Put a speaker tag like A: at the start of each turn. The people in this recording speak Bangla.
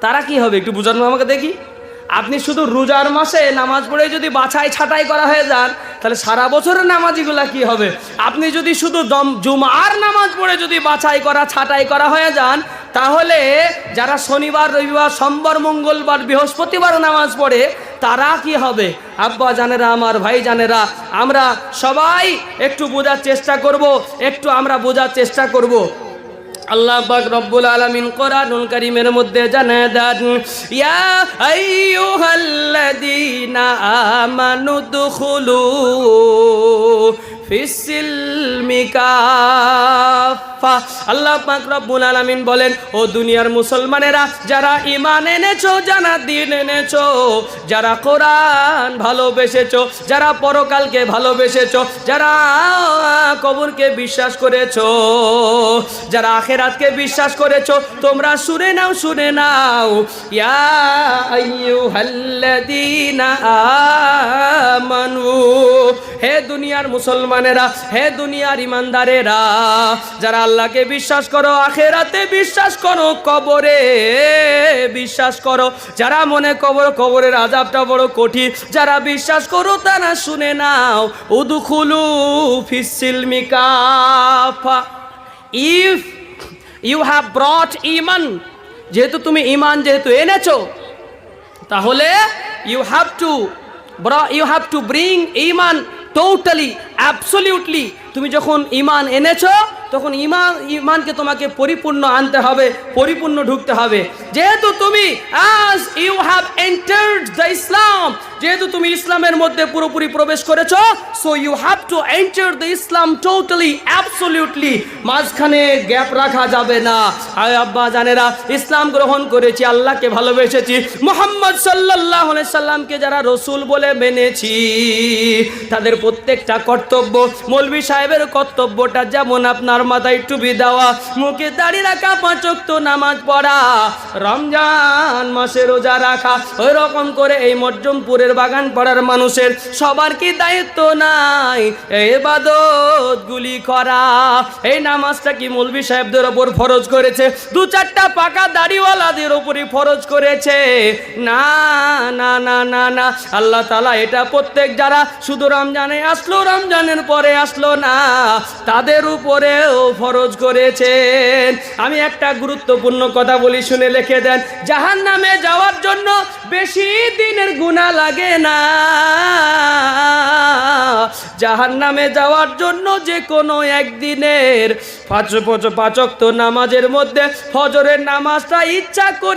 A: তারা কি হবে একটু বুঝানো আমাকে দেখি। আপনি শুধু রোজার মাসে নামাজ পড়ে যদি বাছাই ছাঁটাই করা হয়ে যান, তাহলে সারা বছরের নামাজিগুলা কি হবে? আপনি যদি শুধু জুমার নামাজ পড়ে যদি বাছাই করা ছাঁটাই করা হয়ে যান, তাহলে যারা শনিবার রবিবার সোমবার মঙ্গলবার বৃহস্পতিবার নামাজ পড়ে তারা কি হবে? আব্বা জানেরা, আমার ভাই জানেরা, আমরা সবাই একটু বোঝার চেষ্টা করব, একটু আমরা বোঝার চেষ্টা করব। আল্লাহ পাক রব্বুল আলামিন কোরআনুল কারীমের মধ্যে জানায় দেন, ইয়া আইয়ুহাল্লাযীনা আমানু দুখুলু ফিস-সিলমি কাফা। আল্লাহ পাক রব্বুল আলামিন বলেন, ও দুনিয়ার মুসলমানেরা, যারা ঈমান এনেছো, যারা দ্বীন এনেছো, যারা কোরআন ভালোবেসেছো, যারা পরকালকে ভালোবেসেছো, যারা কবরকে বিশ্বাস করেছো, যারা আখিরাতকে বিশ্বাস করেছো, তোমরা শুনে নাও, শুনে নাও, ইয়া আইয়ুহাল্লাযীনা আমানু, হে দুনিয়ার মুসলমানেরা, হে দুনিয়ার ইমানদারেরা, যারা আল্লাহকে বিশ্বাস করো, আখিরাতে বিশ্বাস করো, কবরে বিশ্বাস করো, যারা মনে কবরের আযাবটা বড় কঠিন, যারা বিশ্বাস করো, তারা শুনে নাও, উদখুলু ফিস-সিলমি কাফা। ইফ ইউ হ্যাভ ব্রট ইমান, যেহেতু তুমি ইমান যেহেতু এনেছো, তাহলে ইউ হ্যাভ টু ব্রিং ইমান টোটালি, অ্যাবসলিউটলি। তুমি যখন ইমান এনেছো, তখন ইমানকে তোমাকে পরিপূর্ণ আনতে হবে, পরিপূর্ণ ঢুকতে হবে। যেহেতু তুমি as you have entered the Islam, যেহেতু তুমি ইসলামের মধ্যে পুরোপুরি প্রবেশ করেছো, so you have to enter the Islam totally, absolutely, মাঝখানে গ্যাপ রাখা যাবে না। আয় আব্বা জানেরা, ইসলাম গ্রহণ করেছি, আল্লাহকে ভালোবেসেছি, মুহাম্মদ সাল্লাল্লাহু আলাইহি সাল্লামকে যারা রাসূল বলে মেনেছি, তাদের প্রত্যেকটা কর্তব্য, মৌলভী সাহেবের কর্তব্যটা যেমন আপনার মাথায় টুপি দেওয়া, মুখে দাড়ি রাখা, 5 ওয়াক্ত নামাজ পড়া, রমজান মাসে রোজা রাখা, ওই রকম করে এই মজ্জমপুরের বাগান পাড়ার মানুষের সবার কি দায়িত্ব নাই এই ইবাদতগুলি করা? এই নামাজটা কি মৌলভী সাহেবদের ওপর ফরজ করেছে? 2-4টা পাকা দাড়িওয়ালাদের উপরই ফরজ করেছে? না না না না না, আল্লাহ তাআলা এটা প্রত্যেক যারা শুধু রমজানে আসলো, রমজানের পরে আসলো না, তাদের উপরেও ফরজ করেছেন। আমি একটা গুরুত্বপূর্ণ কথা বলি, শুনে লিখে দেন। জাহান্নামে যাওয়ার জন্য বেশি দিনের গুনাহ লাগে না, জাহান্নামে যাওয়ার জন্য যে কোনো একদিনের 5 ওয়াক্ত নামাজের মধ্যে ফজরের নামাজটা ইচ্ছা করে